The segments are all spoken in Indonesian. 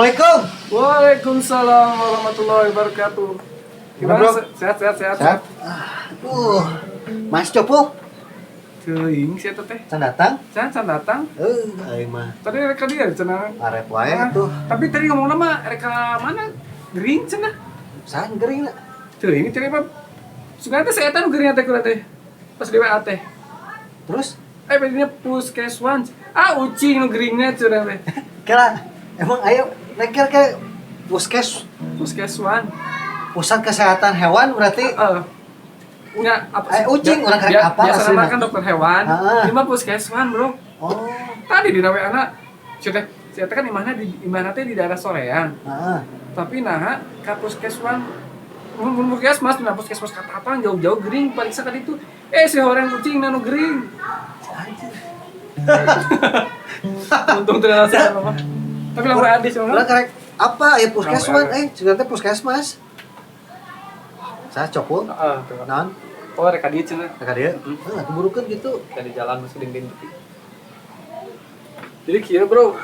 Assalamualaikum. Waalaikumsalam warahmatullahi wabarakatuh. Gimana? Bro? Sehat. Sehat. Mas Copo, Teuing sia teh. can datang? Can datang. Aing mah Tadi reka dia cenah. arep wae tuh. Tapi tadi ngomong nama reka mana? Gering cenah. Saan gering lah. Teuing cari apa? Sugan teh setan gering teh kuda teh. Pas di WA teh. Terus Bedanya puskeswan. Ucing nu geringnya cenah teh. kira emang ayo nekir ke Puskeswan. pusat kesehatan hewan berarti Nya apa? ucing urang karek apa Biasa aslinya? nama kan dokter hewan. Heeh. Ini mah puskeswan, Bro. Oh. Tadi di WA anak. Saya kan imahna teh di daerah Soreang. Heeh. Tapi nah ka puskeswan mun puskesmas nah puskesmas katapang jauh-jauh gering pariksa ka ditu si horeng kucing nanu gering. Untung teu rasa apa. Tapi lamun ade sih Urang karek apa ya puskesmas sebenarnya puskesmas. Saya Copo. Heeh, Naon? oh rek dieu cenah. Ka dia? Heeh, burukeun gitu. Dari jalan masih dinding gitu. Jadi kieu bro,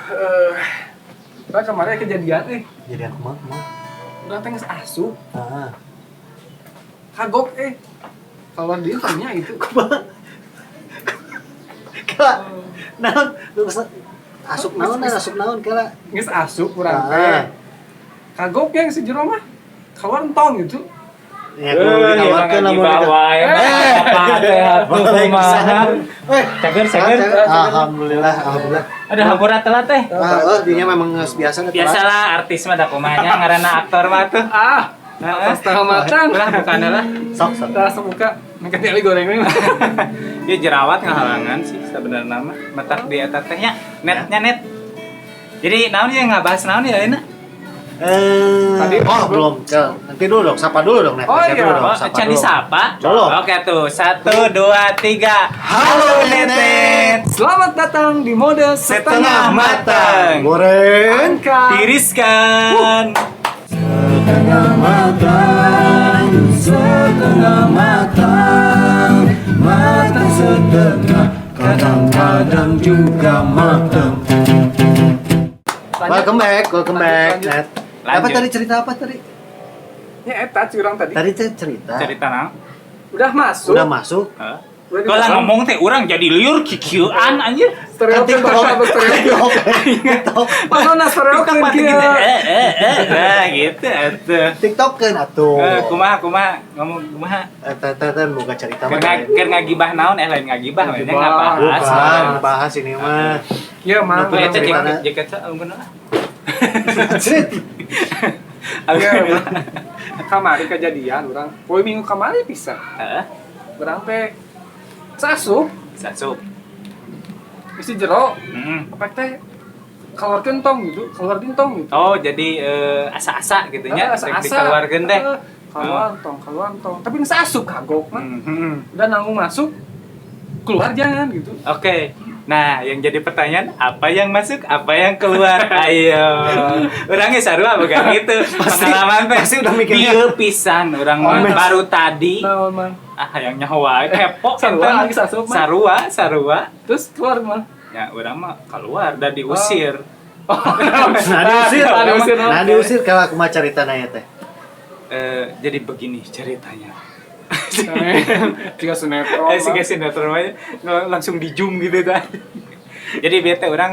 kemarin kejadian Jadi aku mah. urang teh geus asup, Heeh. kagok kalau dia tanya itu. Kala naon lu asup naon kala. Geus asup urang teh. Kagok yang si jero mah keluar entong gitu. Ya kudu ditawarkeun lamun Cager. Alhamdulillah. Aduh, hampura telat teh. Dinya memang geus biasa da. Biasalah artis mah da kumanya ngaranna aktor mah tuh. Setengah matang. Ulah bukan lah. Sok. Langsung buka, makan kali goreng ini. Dia jerawat ngahalangan sih sebenarnya mah. Matak di eta teh nya net. Jadi naon ya ngabahas naon ya Lina? Tadi belum. Nanti dulu dong, sapa dulu dong, Net. Oh, Sapa iya. dulu dong, Oh, sapa can dulu. disapa? Dulu. Oke tuh, 1, 2, 3. Halo, Nenet. Selamat datang di mode Setengah matang. Goreng. Angkat. Tiriskan. Setengah matang, matang setengah, kadang-kadang juga matang. Welcome back, Lanjut. Net. Apa Lanjut. tadi cerita apa tadi? Ya eta curang tadi. Tadi cerita. Cerita naon? Udah masuk. Udah masuk. Heeh. Udah di Kalau dalam. ngomong teh urang jadi liur kikieuan anjir. Stereotip apa stereotip? Mana stereotip Tukang mati kieu? gitu. Nah gitu atuh. TikTok kan atuh. Kumaha ngomong kumaha. Eta buka cerita mah. Keur ngagibah naon lain ngagibah we nya ngabahas. Bukan, bahas ini mah. Iya, mah. Nutup Eta ceritana. jeket bener. Iya, kamari kejadian orang. Poe minggu kamari bisa. Heeh. Urang teh sasup, Sasup. isi jero, Heeh. apa teh keluar gentong gitu. Oh, jadi asa-asa gitu nya. Asa-asa. Dikeluarkeun teh. Keluar tong. Tapi geus asup kagok mah. Mhm. Udah nanggung masuk, keluar jangan gitu. Oke. Nah, yang jadi pertanyaan, apa yang masuk, apa yang keluar? Ayo. Orangnya sarua bukan gitu. Pengalaman teh pasti udah mikirnya. Ieu pisan orang mah Mes. baru tadi. Naon mah. Yang nyawa kepo Sarua enten. lagi sasup mah. Sarua. Terus keluar mah. Ya, orang mah keluar dan diusir. Nah diusir kalau aku mah cerita nanya teh. Jadi begini ceritanya. Tiga sinetron. Siga sinetron aja langsung di zoom gitu kan. Jadi bete orang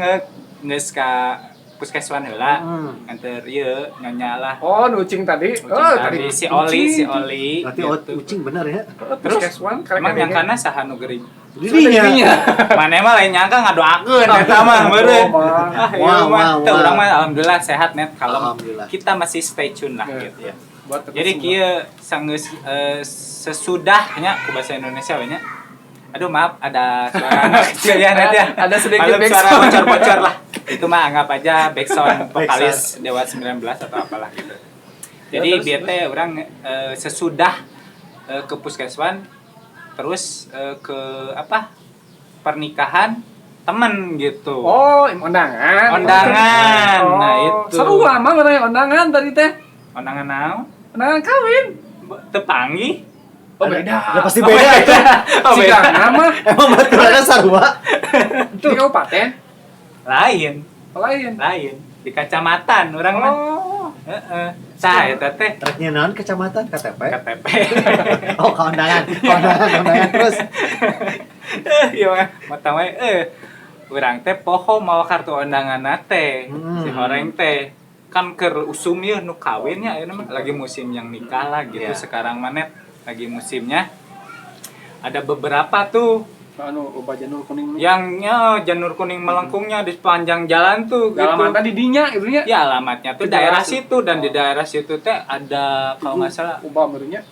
geus ka puskeswan heula. Anter ieu nyonya lah. Oh, nucing tadi. Tadi si Oli. Berarti gitu. ucing bener ya. Terus Keswan Emang yang kana saha nu geuring? Dirinya. Maneh mah lain nyangka ngadoakeun eta mah meureun. Wah. Teu urang mah alhamdulillah sehat net kalem. Alhamdulillah. Kita masih stay tune lah Ya. gitu ya. Jadi Jadi kieu sanggeus sesudahnya ku bahasa Indonesia we nya. Aduh maaf ada suara anak kecil ya net ya. Ada sedikit Malum suara backsound. bocor-bocor lah. Itu mah anggap aja backsound vokalis Dewa 19 atau apalah gitu. Jadi Ya, terus, dia teh orang sesudah ke puskeswan terus ke apa? Pernikahan temen gitu. Oh, undangan. Undangan. Oh. Nah, itu. Seru mah bener undangan tadi teh. Undangan naon? Undangan kawin. Tepangi. Oh, beda. Ya pasti beda itu. Oh, Si beda. Gana mah Emang betul ada sarua. di kabupaten Lain. lain. Lain. di kecamatan orang mah. Oh. Heeh. Tah eta teh Rek naon kecamatan KTP? KTP. Oh, kondangan terus. Iya mah, mata we urang teh poho mawa kartu undanganna teh. Si horeng teh kan keur usum ieu nu kawin nya ayeuna mah lagi musim yang nikah lah gitu Iya. sekarang manet lagi musimnya. Ada beberapa tuh Anu obat janur kuning. yang janur kuning melengkungnya di sepanjang jalan tuh gitu. Alamatnya di dinya gitu nya. Ya alamatnya tuh Di daerah daerah situ dan di daerah situ teh ada kalau nggak salah ubah barunya.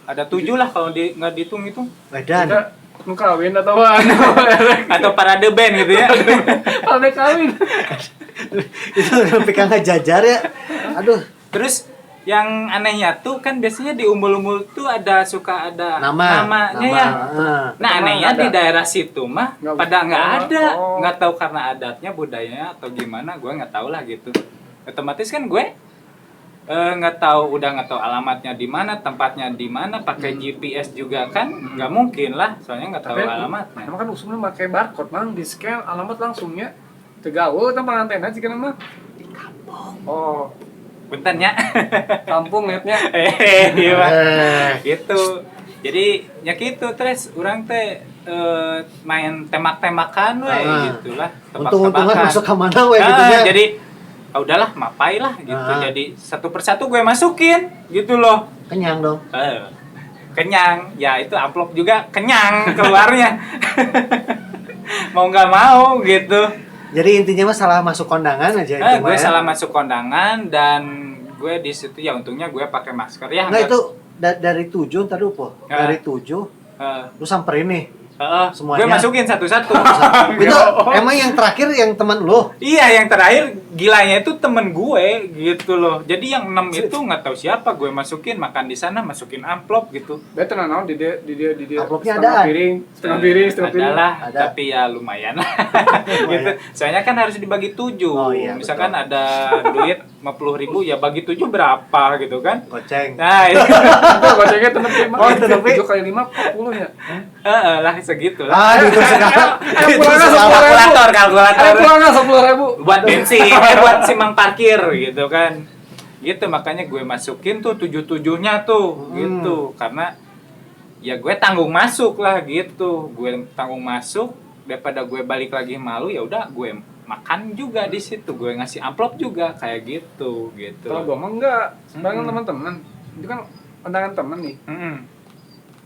ada 7 lah kalau nggak dihitung itu Wedan. Ada nu kawin atau anu. atau parade band gitu ya. Ada kawin. Itu sampai kang ngajajar ya. Aduh, Terus yang anehnya tuh kan biasanya di umbul-umbul tuh suka ada namanya ya. Nah anehnya ada. di daerah situ mah Nggak pada nggak usah. ada, Oh. nggak tahu karena adatnya budayanya atau gimana, gue nggak tahu lah gitu. Otomatis kan gue nggak tahu alamatnya di mana, tempatnya di mana, pakai GPS juga kan nggak mungkin lah, soalnya nggak tahu alamatnya. Emang kan usumnya pakai barcode mang di scan alamat langsungnya. Tegawe tempat antena jika nama. Oh, Bentarnya, kampung liatnya. iya Pak. Eh, Gitu. Jadi ya gitu terus orang teh main tembak-tembakan we gitu lah, untung-untungan masuk ke mana we gitu Ah, ya. jadi udahlah mapai lah gitu. Ah. Jadi satu persatu gue masukin gitu loh. Kenyang dong. Kenyang. Ya itu amplop juga kenyang keluarnya. Mau nggak mau gitu. Jadi intinya mah salah masuk kondangan aja itu mah. Gue ya. salah masuk kondangan dan gue di situ ya untungnya gue pakai masker ya. Nggak itu dari 7 tadi po. Ah. Dari 7 eh, lu samperin nih. Semuanya. gue masukin satu-satu. Itu emang yang terakhir yang teman lu. Iya, yang terakhir gilanya itu temen gue gitu loh. Jadi yang 6 itu nggak tahu siapa gue masukin, makan di sana masukin amplop gitu. Dia tenang naon di dia. Amplopnya setengah ada. piring, setengah piring. Adalah, Ada. tapi ya lumayan lah. gitu. Soalnya kan harus dibagi 7. Oh, iya, Misalkan betul. ada duit 50.000 ya bagi 7 berapa gitu kan. Goceng. Nah, itu Itu gocengnya tenang piring. Oh, tenang piring. 7 kali 5 40 ya. lah segitu lah. Ah, itu sekarang. Ayo Itu pulangnya sekarang. 10.000. Kalkulator. Ayo pulangnya 10.000. Buat bensin, buat simang parkir gitu kan. Gitu makanya gue masukin tuh 7-7-nya tuh gitu. Karena ya gue tanggung masuk lah gitu. Gue tanggung masuk daripada gue balik lagi malu ya udah gue makan juga di situ. Gue ngasih amplop juga kayak gitu gitu. Kalau gua mah enggak, sembarangan teman-teman. Itu kan pandangan teman nih.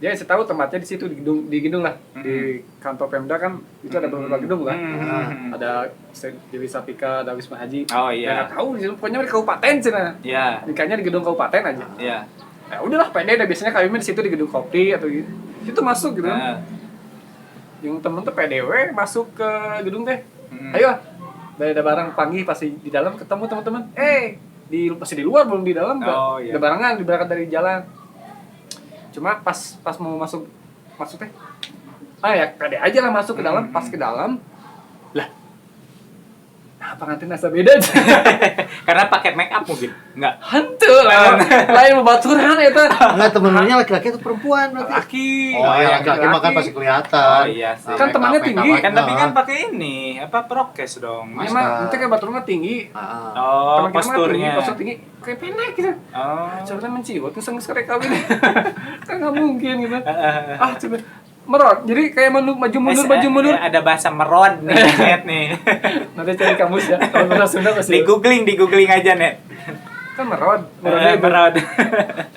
Dia saya tahu tempatnya di situ di gedung lah. Di kantor Pemda kan itu ada beberapa gedung lah. Ada Dewi Sapika, ada Wisma Haji. Oh iya. Nggak tahu, pokoknya di kabupaten cina. Iya. Nikahnya di gedung kabupaten aja. Iya. Ya udahlah, pede deh biasanya kawinnya di situ di gedung kopi atau gitu. Itu masuk gitu. Nah, Yang temen tuh PDW masuk ke gedung teh. Ayo, ada barang pagi pasti di dalam ketemu teman-teman. Pasti di luar belum di dalam enggak. Oh, iya. Ada barangan berangkat dari jalan. Cuma pas mau masuk teh. Ya pede aja lah masuk ke dalam, pas ke dalam. Lah. Nah, pengantin asa beda aja. karena pakai make up mungkin. Enggak. Hantu lah. Lain babaturan eta. Enggak temennya laki-laki atau perempuan berarti. Laki. Oh ya, laki-laki mah kan pasti kelihatan. Oh iya sih. Kan temannya tinggi. Kan tapi kan pakai ini apa prokes dong. Ini mah nanti kayak baturnya tinggi. Oh, Teman kita mah tinggi, posturnya. postur tinggi. Kayak pendek gitu. Oh. Coba menciut, ngeseng sekarang kawin. Kan nggak mungkin gitu. Coba merot. Jadi kayak maju mundur. Ada bahasa merod nih, Net nih. Nanti cari kamus ya. Kalau bahasa Sunda pasti. Di googling aja, Net. Kan merot. Merod.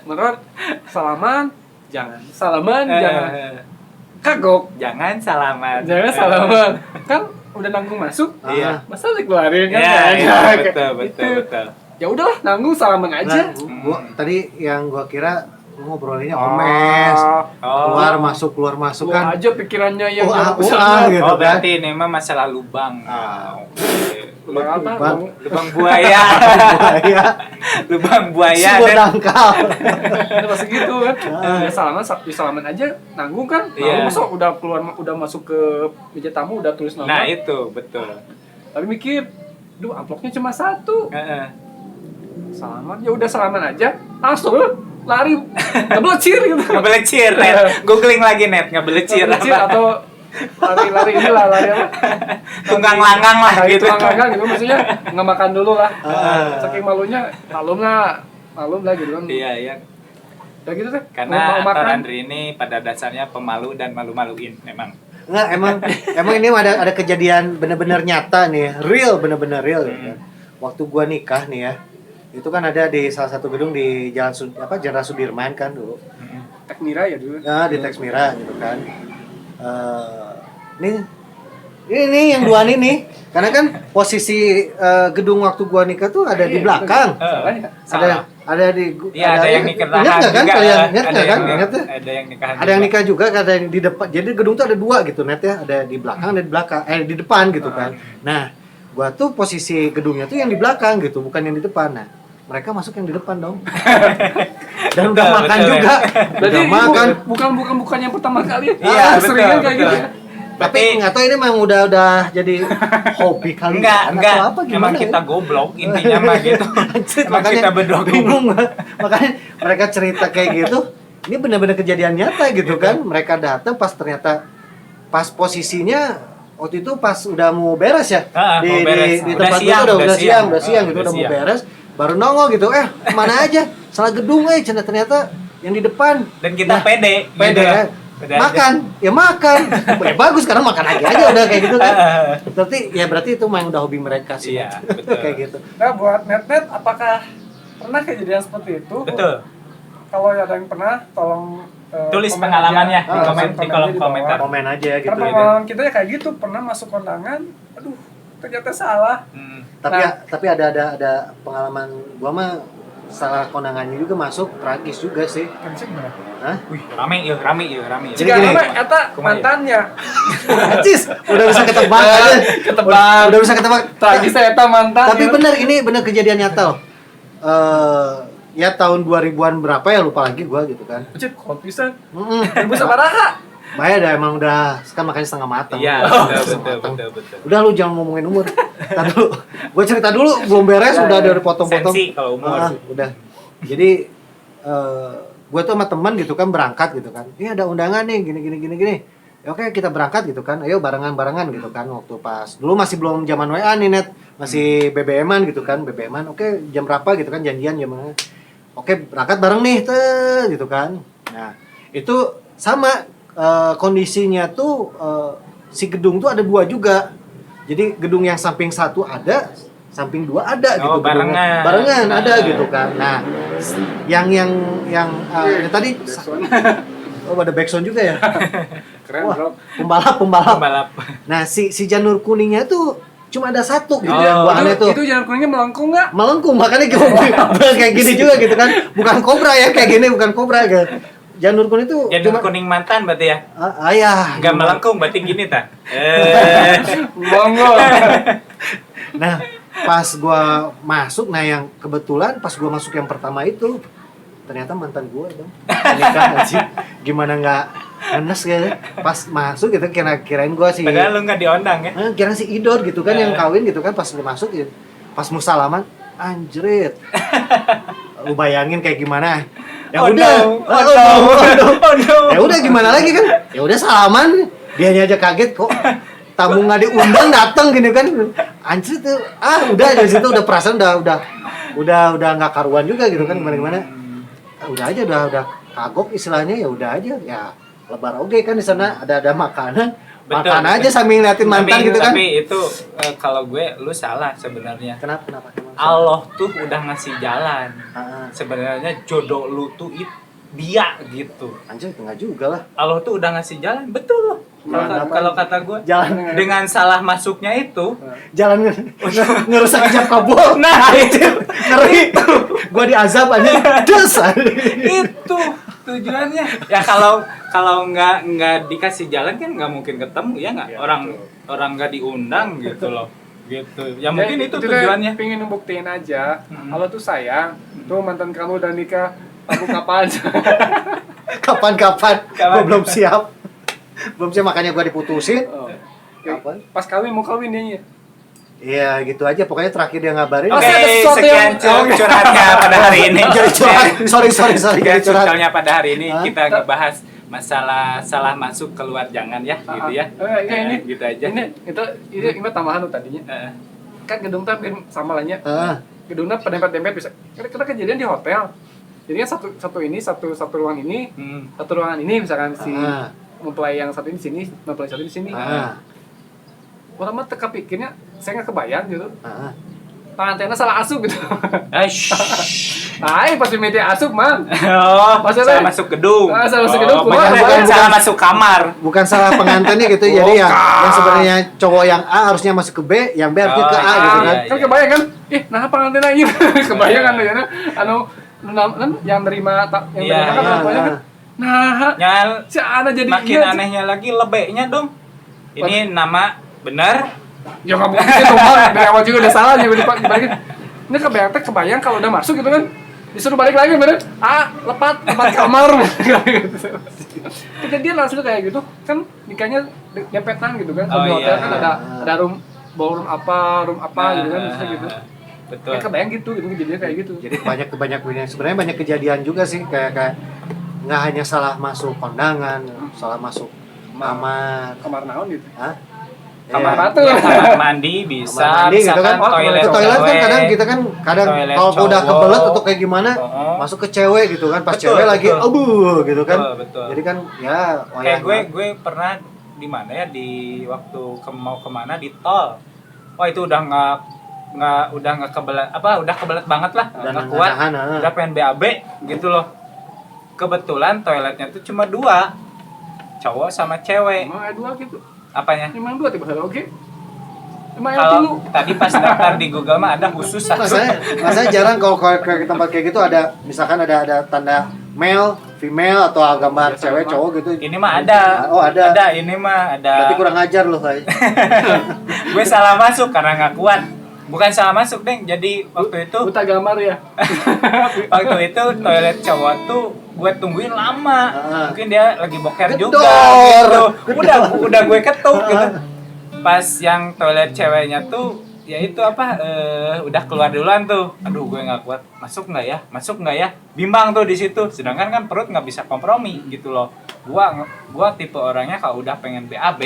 Merot. Salaman, jangan. Salaman, jangan. Kagok. Jangan salaman. Jangan salaman. Kan udah nanggung masuk. Iya. Masa dikeluarin kan? Iya, Kayak betul. Ya udahlah, nanggung salaman aja. Gua tadi yang gua kira ngobrolinnya omes. Keluar masuk Lu kan. aja pikirannya yang Uah, jauh ke sana. gitu Oh, kan. berarti ini mah masalah lubang. Lubang apa? Lubang buaya. Buaya. Lubang buaya. Sumur Net. dangkal. Udah pasti gitu kan. Ya salaman aja nanggung kan. Iya. Masa udah masuk ke meja tamu udah tulis nama. Nah, itu betul. Tapi mikir, duh amplopnya cuma 1. Heeh. Salaman, ya udah salaman aja. Langsung lari ngebelecir gitu. Ngebelecir, Net. Googling lagi, Net. Ngebelecir Ngebelecir apa? atau lari inilah, lari apa? Tunggang langgang lah Lari gitu. tunggang gitu, maksudnya nggak makan dulu lah. Saking malunya, malum lah gitu kan. Iya. Ya gitu deh. Karena Mau aktor makan. Andri ini pada dasarnya pemalu dan malu-maluin memang. Enggak, emang ini ada kejadian bener-bener nyata nih, real, bener-bener real. Ya. Waktu gua nikah nih ya, itu kan ada di salah satu gedung di Jalan Sudirman kan dulu. Tekmira ya dulu. Nah, di Texmira gitu kan. Ini yang dua nih. Karena kan posisi gedung waktu gua nikah tuh ada di belakang. Salah. Ada di Iya, ada yang nikahan ingat nggak kan juga kalian? ya. Ingat nggak kan? Ingat ya? Ada yang nikahan. Ada yang nikah juga, ada yang di depan. Jadi gedung tuh ada dua gitu net ya, ada di belakang, ada di belakang, di depan gitu kan. Nah, gua tuh posisi gedungnya tuh yang di belakang gitu, bukan yang di depan. Nah, mereka masuk yang di depan dong. Dan udah makan betul, juga. Jadi Udah makan. bukan yang pertama kali. Iya, Sering betul, kan kayak betul. gitu. Tapi nggak tahu ini memang udah jadi hobi kali Enggak. atau apa gimana Emang kita ya? goblok intinya mah gitu. Anjir, Emang kita berdua bingung. Makanya mereka cerita kayak gitu. Ini benar-benar kejadian nyata gitu kan. Mereka datang pas ternyata pas posisinya waktu itu pas udah mau beres ya. Mau beres. Di Udah tempat siang, itu udah siang gitu udah udah mau siang. beres. Baru nongol gitu. Mana aja? Salah gedung ternyata yang di depan. Dan kita pede. Pede gitu. kan? Pede Makan, ya bagus karena makan lagi aja udah kayak gitu kan. Berarti itu memang udah hobi mereka sih. Iya, betul. Kayak gitu. Nah, buat net apakah pernah kejadian seperti itu? Betul. Kalau ada yang pernah, tolong Tulis komen pengalamannya aja. di Komen di kolom di bawah. komentar. Komen aja gitu. Karena pengalaman kita ya kayak gitu, pernah masuk kondangan, aduh ternyata salah. Tapi ada pengalaman gua mah salah kondangannya juga masuk tragis juga sih. Prinsip gimana? Hah? Wih, rame ya. Jadi Jika gini. nama eta mantannya, Anjis, udah bisa ketebak aja. Ketebak. Udah bisa ketebak. tragis eta mantan. Tapi bener kejadian nyata loh. Ya tahun 2000-an berapa ya lupa lagi gua gitu kan. Cip, kok bisa? Heeh. Ibu sabaraha? Bahaya dah emang udah kan makanya setengah matang. Iya, betul. Udah lu jangan ngomongin umur. Entar dulu. Gua cerita dulu belum beres udah ada potong-potong. Sensi kalau umur. Udah. Jadi gue tuh sama teman gitu kan berangkat gitu kan. Ini ada undangan nih gini. Ya, oke kita berangkat gitu kan. Ayo barengan gitu kan waktu pas dulu masih belum zaman WA nih net. Masih BBM-an gitu kan. BBM-an. Oke, jam berapa gitu kan janjian jam mana. Oke, berangkat bareng nih gitu kan. Nah, itu sama kondisinya tuh si gedung tuh ada dua juga. Jadi gedung yang samping satu ada, samping dua ada gitu. Barengan ada gitu kan. Nah, yang tadi ada backsound juga ya. Keren, Wah, bro. pembalap. Nah, si janur kuningnya tuh cuma ada satu gitu Oh, buahannya tuh. Itu jangan kuningnya melengkung nggak? Melengkung, makanya kayak gini juga gitu kan. Bukan kobra ya kayak gini, bukan kobra gitu. Janur kuning itu Janur kuning mantan berarti ya? Ayah. Enggak melengkung berarti gini ta? Monggo. Nah, pas gua masuk, yang kebetulan pas gua masuk yang pertama itu ternyata mantan gua dong. Nikah aja. Gimana nggak enes gitu. Pas masuk gitu kirain gua sih. Padahal lu enggak diundang ya? Kirain si Idor gitu kan yang kawin gitu kan pas lu masuk gitu. Pas mau salaman, anjrit. Lu bayangin kayak gimana? Ya udah. Ya udah gimana lagi kan? Ya udah salaman. Dianya aja kaget kok. Tamu nggak diundang datang gini kan. Anjir tuh. Udah dari situ udah perasaan udah nggak karuan juga gitu kan gimana. Udah aja udah kagok istilahnya ya udah aja. Ya lebar oke kan di sana ada makanan. Betul, Makan aja sambil ngeliatin mantan gitu kan. Tapi itu kalau gue lu salah sebenarnya. Kenapa? Allah tuh udah ngasih jalan. Sebenarnya jodoh lu tuh dia gitu. Anjir enggak juga lah. Allah tuh udah ngasih jalan, betul loh. Kalau kata gue, Jalan dengan salah masuknya itu, jalan ngerusak hijab kabul. Nah, itu Ngeri. Gua diazab aja. Des. itu tujuannya. Ya kalau nggak dikasih jalan kan nggak mungkin ketemu ya nggak. Orang nggak diundang gitu loh. Gitu. Ya mungkin itu tujuannya. Pengen ngebuktiin aja. Kalau tuh sayang, tuh mantan kamu udah nikah. Aku kapan? Kapan? Gua belum siap. Makanya gua diputusin. Kapan? Pas kawin mau kawin dia. Iya gitu aja. Pokoknya terakhir dia ngabarin. Masih Oke, ada sesuatu sekian yang- curhatnya pada hari ini. Jadi curhat. Sorry. Sekian Jadi curhat. curhatnya pada hari ini kita ngebahas masalah salah masuk keluar jangan ya gitu ya. Ini Gitu aja. Ini tambahan tuh tadinya. Kan gedung tuh hampir sama lah nya. Gedungnya pendempet-dempet bisa. Karena kejadian di hotel. Jadinya satu ruangan ini, satu ruangan ini misalkan si mempelai yang satu ini di sini, mempelai satu di sini. Orang mah teka pikirnya, saya nggak kebayang gitu. Pengantinnya salah asup gitu. Pas media asup mah. Salah masuk gedung. Salah masuk gedung. Bukan salah masuk kamar. Bukan salah pengantinnya gitu. Jadi yang sebenarnya cowok yang A harusnya masuk ke B, yang B harusnya ke A gitu kan. Kan kebayang kan? Nah pengantinnya ini kebayang kan ya. Yang nerima kan kebayang kan. Nah, si Ana jadi makin anehnya lagi lebeknya dong. Ini nama benar. Ya nggak mungkin tuh Bang, dari awal juga udah salah nih dibalikin. Ini kebayang kalau udah masuk gitu kan, disuruh balik lagi bener. Lepat kamar. Kejadian langsung kayak gitu kan, nikahnya dempetan gitu kan. Di hotel kan ada ballroom apa gitu kan, bisa gitu. Betul. Kayak kebayang gitu kejadian kayak gitu. Jadi sebenarnya banyak kejadian juga sih kayak nggak hanya salah masuk kondangan, salah masuk kamar naon gitu. Kamar mandi bisa, mandi gitu kan. Toilet kan kadang kalau udah kebelet atau kayak gimana masuk ke cewek gitu kan, pas cewek lagi gitu kan. Betul. Jadi kan ya kayak gue pernah di mana ya, di waktu mau kemana di tol. Wah itu udah nggak kebelet banget lah, nggak kuat, udah pengen BAB gitu loh. Kebetulan toiletnya tuh cuma 2, cowok sama cewek. Emang ada 2 gitu? Apanya? Emang 2 tiba-tiba oke. Kalau tadi pas daftar di Google mah ada khusus satu. Masanya jarang kalau ke tempat kayak gitu ada misalkan ada tanda male, female atau gambar cewek cowok gitu. Ini mah ada. Oh ada. Ada, ini mah ada. Berarti kurang ajar loh kayak. Gue salah masuk karena nggak kuat. Bukan salah masuk, Deng. Jadi waktu itu buta gambar ya. Waktu itu toilet cowok tuh gue tungguin lama. Mungkin dia lagi boker juga gitu. Udah gue ketuk gitu. Pas yang toilet ceweknya tuh ya itu udah keluar duluan tuh. Aduh, gue nggak kuat. Masuk nggak ya? Bimbang tuh di situ. Sedangkan kan perut nggak bisa kompromi gitu loh. Gua tipe orangnya kalau udah pengen BAB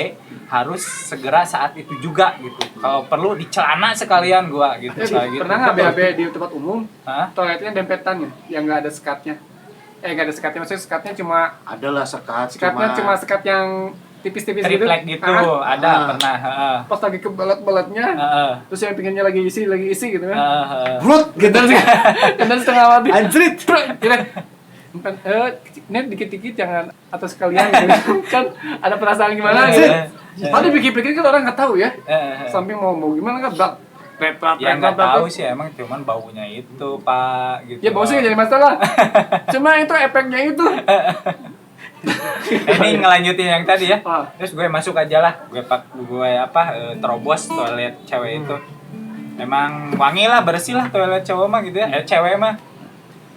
harus segera saat itu juga gitu. Kalau perlu di celana sekalian gua gitu. Pernah nggak BAB di tempat umum? Toiletnya dempetan ya, yang nggak ada sekatnya. Nggak ada sekatnya, maksudnya sekatnya cuma adalah sekat. Sekatnya cuma sekat yang tipis-tipis gitu. Triplek gitu, ada pernah. Pas lagi kebelet-beletnya, terus yang pinggirnya lagi isi gitu kan. Brut gitu sih. Dan setengah mati. Anjrit. Ini dikit-dikit jangan atas kalian gitu. Kan ada perasaan gimana gitu. Padahal dipikir-pikir kan orang nggak tahu ya. Samping mau gimana kan ya nggak tahu sih, emang cuman baunya itu Pak gitu. Ya bau sih jadi masalah. Cuma itu efeknya itu. Ini ngelanjutin yang tadi ya. Terus gue masuk aja lah. Gue terobos toilet cewek itu. Emang wangi lah, bersih lah toilet cowok mah gitu ya. Cewek mah.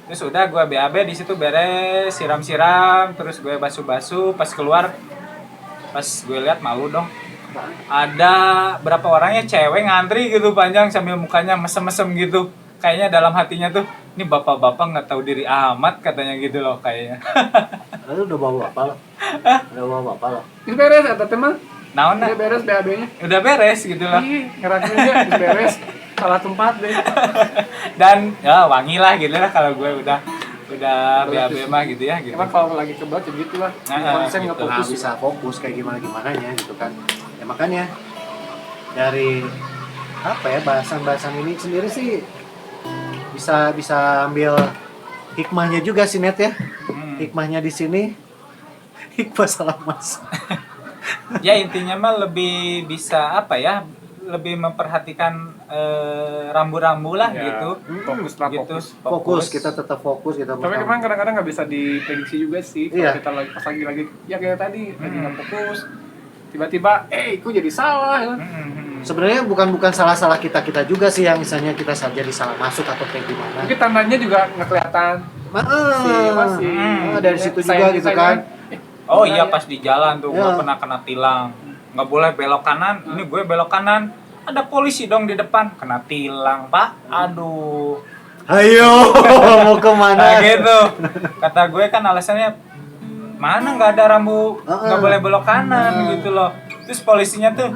Terus udah gue BAB di situ beres, siram-siram, terus gue basuh-basuh, pas keluar pas gue lihat malu dong. Ada berapa orangnya cewek ngantri gitu panjang sambil mukanya mesem-mesem gitu. Kayaknya dalam hatinya tuh, ini bapak-bapak nggak tahu diri amat katanya gitu loh kayaknya. Lalu udah bawa apa lo? Itu beres atau teman? Naon Udah beres BAB-nya. Udah beres gitu loh. Ngerasain dia beres. Salah tempat deh. Dan ya wangi lah gitu lah kalau gue udah BAB mah gitu ya gitu. Emang kalau lagi kebelet ya gitu lah. Konsen nggak Nggak fokus. bisa fokus kayak gimana-gimananya gitu kan. Ya makanya dari bahasan-bahasan ini sendiri sih bisa ambil hikmahnya juga sih Net ya. Hikmahnya di sini hikmah salah masuk. Ya intinya mah lebih bisa lebih memperhatikan rambu-rambu lah ya, gitu. Fokus. Kita tetap fokus gitu. Tapi memang kadang-kadang nggak bisa diprediksi juga sih. Kalau kita pas lagi ya kayak tadi lagi nggak fokus, tiba-tiba kok jadi salah ya. Sebenarnya bukan salah kita juga sih yang misalnya kita jadi salah masuk atau kayak gimana. Mungkin tandanya juga nggak kelihatan. Dari situ juga gitu kan. Oh iya, pas di jalan tuh gue pernah kena tilang. Nggak boleh belok kanan, ini gue belok kanan. Ada polisi dong di depan, kena tilang Pak. Aduh. Ayo, mau kemana? Nah gitu. Kata gue kan alasannya mana nggak ada rambu, nggak boleh belok kanan gitu loh. Terus polisinya tuh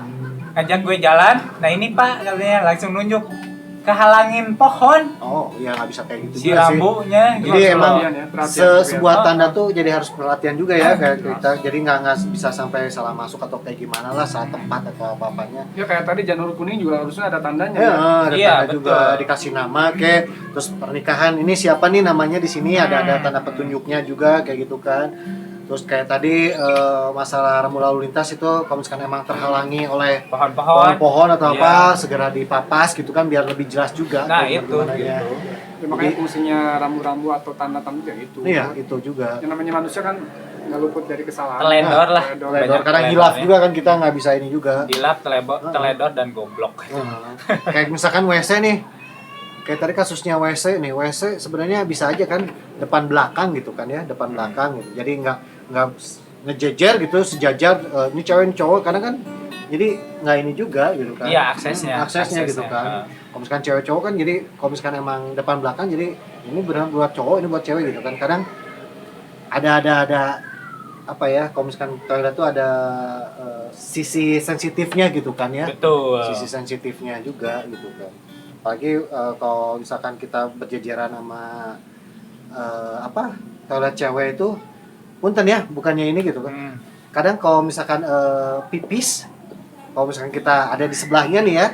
ngajak gue jalan, nah ini pak katanya langsung nunjuk kehalangin pohon Oh iya nggak bisa kayak gitu si juga sih. rambunya. Jadi gitu emang loh. Perhatian ya, perhatian. sebuah tanda tuh jadi harus perhatian juga ya kayak kita. Jadi nggak bisa sampai salah masuk atau kayak gimana lah saat tempat atau apa-apanya. Ya kayak tadi janur kuning juga harusnya ada tandanya. Ya, Ya. ada Iya, tanda juga betul. dikasih nama kayak terus pernikahan ini siapa nih namanya di sini ada tanda petunjuknya juga kayak gitu kan. Terus kayak tadi masalah rambu lalu lintas itu kalau misalkan emang terhalangi oleh Pohon-pohon. pohon-pohon atau Iya. apa segera dipapas gitu kan biar lebih jelas juga. Nah kayak itu gimana ya. gitu. Ya, makanya fungsinya rambu-rambu atau tanda-tanda kayak itu. Iya itu juga. Yang namanya manusia kan nggak luput dari kesalahan. Teledor lah. Teledor. Teledor Banyak karena teledor hilaf ya. juga kan kita nggak bisa ini juga. Dilap, teledor dan goblok. Kayak misalkan WC nih, kayak tadi kasusnya WC nih, WC sebenarnya bisa aja kan depan belakang gitu kan ya, depan belakang gitu. Jadi nggak ngejejer gitu sejajar ini cewek ini cowok karena kan jadi nggak ini juga gitu kan. Iya aksesnya. Aksesnya gitu kan. Kalau misalkan cewek cowok kan jadi kalau misalkan emang depan belakang jadi ini benar buat cowok ini buat cewek gitu kan. Kadang ada apa ya kalau misalkan toilet tuh ada sisi sensitifnya gitu kan ya. Betul. Sisi sensitifnya juga gitu kan. Apalagi kalau misalkan kita berjejeran sama toilet cewek itu punten ya bukannya ini gitu kan. Kadang kalau misalkan pipis kalau misalkan kita ada di sebelahnya nih ya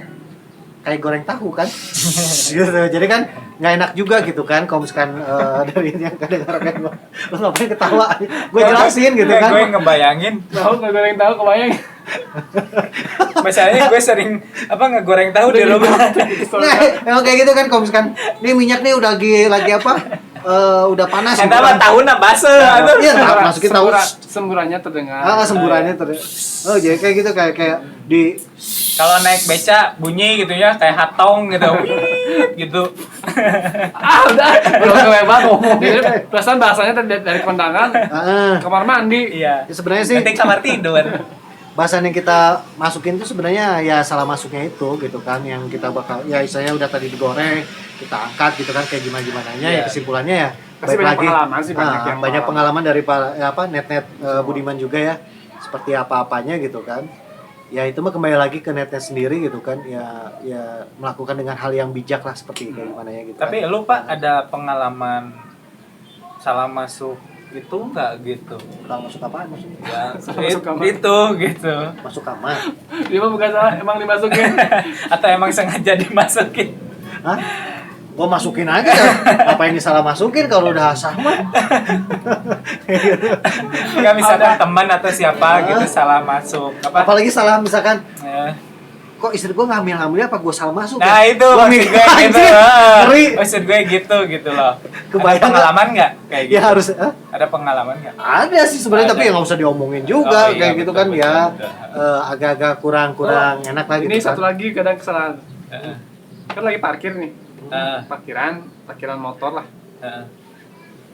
kayak goreng tahu kan gitu. Jadi kan nggak enak juga gitu kan kalau misalkan dari yang kadang-kadang lu ngapain ketawa gue jelasin gitu kan. Gue ngebayangin Tahu nggak goreng tahu kebayang. masalahnya gue sering ngegoreng tahu di rumah. Nah, emang kayak gitu kan kalau misalkan ini minyak nih udah lagi apa udah panas gitu Kenapa kan. tahu na base Iya, masukin tahu. Semburannya terdengar. Semburannya oh jadi kayak gitu kayak di kalau naik beca bunyi gitu ya kayak hatong gitu. Wiit, gitu. Udah belum kelewat. Jadi perasaan bahasanya dari kondangan kamar mandi. Iya. ya sebenarnya sih Penting kamar tidur. bahasan yang kita masukin itu sebenarnya ya salah masuknya itu gitu kan yang kita bakal ya istilahnya udah tadi digoreng kita angkat gitu kan kayak gimana ya Iya. kesimpulannya ya Pasti banyak pengalaman sih, banyak yang banyak pengalaman. pengalaman dari net Budiman juga ya seperti apa-apanya gitu kan ya itu mah kembali lagi ke netnya sendiri gitu kan ya melakukan dengan hal yang bijak lah seperti kayak gimana ya gitu Tapi kan. lu Pak ada pengalaman salah masuk itu enggak gitu? Kalau masuk apaan maksudnya Ya, Masuk kamar. itu gitu. masuk kamar Dia mah bukan salah, emang dimasukin. Atau emang sengaja dimasukin? Hah? Gua masukin aja apa ini salah masukin kalau udah sama Enggak misalkan teman atau siapa gitu salah masuk. apalagi salah misalkan Ya. kok istri gue ngambil apa gue salah masuk Nah ya? itu Gua maksud mikir, gue gitu. anjir, ngeri. Maksud gue gitu loh. Kebayang Ada pengalaman nggak kayak gitu? Ya harus Ada pengalaman nggak? ada sih sebenarnya Ada. tapi ya nggak usah diomongin juga Oh, iya, kayak gitu betul, kan betul, ya betul. agak-agak kurang enak lah gitu Ini kan. satu lagi kadang kesalahan. Heeh. Kan lagi parkir nih. Heeh. Parkiran motor lah. Heeh.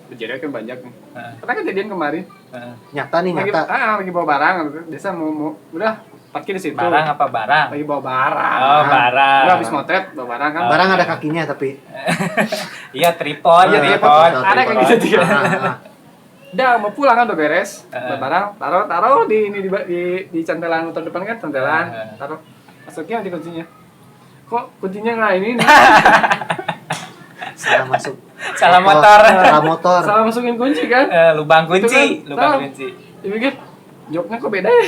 Kejadian kan banyak nih. Heeh. Karena kejadian kemarin Heeh. Nyata nih nyata. lagi bawa barang gitu. Biasa mau udah parkir di situ. Barang apa barang? Lagi bawa barang. Oh, barang. Udah habis motret bawa barang kan. Barang Oke. ada kakinya tapi. Iya tripod, Iya, tripod. Ada kayak gitu juga. Ah. Udah mau pulang kan udah beres. Heeh. Bawa barang taruh di ini di cantelan motor depan kan cantelan. Heeh. Taruh. Masukin aja kuncinya. Kok kuncinya nggak ini nih? Salah masuk. Salah motor. Salah motor. Salah masukin kunci kan? Lubang kunci, Itu kan, lubang tahu. kunci. Dipikir joknya kok beda ya?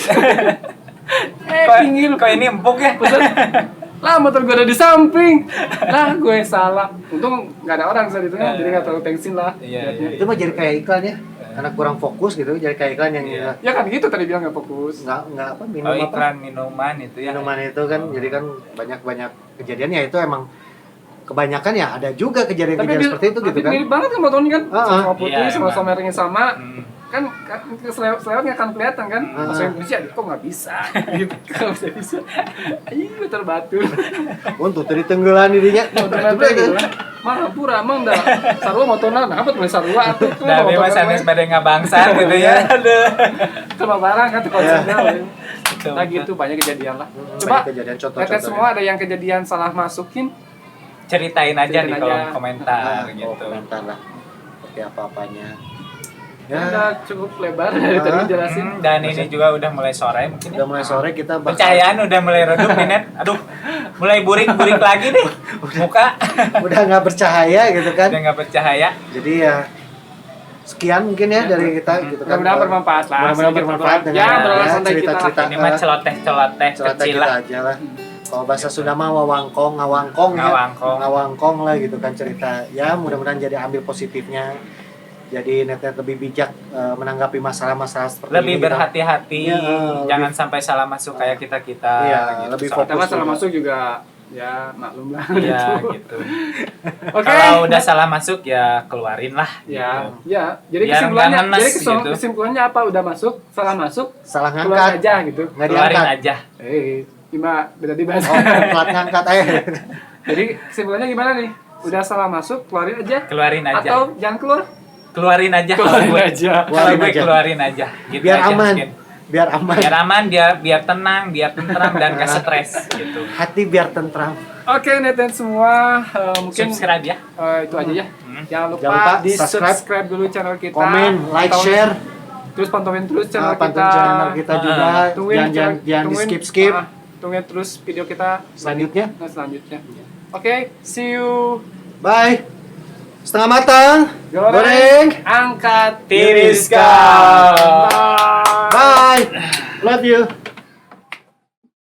Pinggir Kok ini empuk ya? Pusat. Lah motor gue ada di samping. Lah gue salah. Untung nggak ada orang saat itu kan, jadi nggak terlalu tensin lah. Iya, liatnya. iya. Itu mah jadi kayak iklan ya. Karena kurang fokus gitu jadi kayak iklan yang Iya. Ya kan gitu tadi bilang nggak fokus. nggak apa minum Oh apa iklan minuman itu ya. minuman itu kan jadi kan banyak kejadian ya itu emang kebanyakan ya ada juga kejadian-kejadian seperti itu gitu kan. Mirip banget kan motornya kan, sama putih, Iya, sama emang. merknya sama. Hmm. Kan selewat nggak akan kelihatan kan? Masukin kunci aja kok nggak bisa. Gitu kalau bisa. Iya terbatur. Untuk tadi tenggelan dirinya. Motornya gitu kan. Mah pura emang dah sarua motorna nah apa tulis sarua atuh tuh. Dari Mas Anes pada ngabangsan gitu ya. Aduh. Sama barang kan tuh konsepnya. Betul, Nah betul. gitu banyak kejadian lah. Banyak Coba kejadian Tetes contoh-contohnya. semua ada yang kejadian salah masukin. Ceritain aja Ceritain di kolom aja. komentar Oh, gitu. komentar lah seperti apa-apanya. Ya. Udah cukup lebar dari tadi jelasin. Dan ini juga udah mulai sore mungkin ya. Udah mulai sore kita bakal Pencahayaan udah mulai redup nih, Net. Aduh, mulai burik-burik lagi nih muka. udah nggak bercahaya gitu kan. Udah nggak bercahaya. Jadi ya sekian mungkin ya dari kita gitu kan. Mudah-mudahan bermanfaat lah. Mudah-mudahan bermanfaat dengan Ya, berlalu santai kita cerita-cerita Ini mah celoteh-celoteh cerita kecil kita lah. aja lah. Kalau bahasa Sunda mah ngawangkong ya. Ngawangkong lah gitu kan cerita. Ya mudah-mudahan jadi ambil positifnya. Jadi net-net lebih bijak menanggapi masalah-masalah seperti Lebih ini. gitu. berhati-hati, Iya, jangan lebih- sampai salah masuk kayak kita-kita. Iya, gitu. lebih Soalnya- Kita mah salah juga. masuk juga ya maklum lah. Iya gitu. Oke. Kalau udah salah masuk ya keluarin lah. Ya, gitu. ya. Jadi Biar kesimpulannya, nggak ngenes gitu. kesimpulannya apa? Udah masuk, salah masuk, Salah keluar ngangkat, aja gitu. nggak Keluarin diangkat. aja. Gimana beda dibahas. Oh, telat ngangkat Jadi kesimpulannya gimana nih? Udah salah masuk, keluarin aja. Keluarin aja. Atau jangan keluar? Keluarin aja. Keluarin Kalau gue- aja. Kalau Keluarin gue aja. keluarin aja. Gitu Biar aja aman. mungkin. Biar aman. Biar aman, biar tenang, biar tentram dan gak stres gitu. Hati biar tentram. Oke, netizen semua, mungkin Subscribe ya. itu aja ya. Jangan lupa, Jangan lupa di subscribe, subscribe dulu channel kita. Komen, like, Pantauin- share. Terus pantauin terus channel Pantun kita. channel kita juga. Jangan di tungguin- skip. Tungguin terus video kita Selanjutnya. selanjutnya. Oke, see you. Bye. Setengah matang. Goreng, angkat, Tiriskan. Bye. Bye. Love you.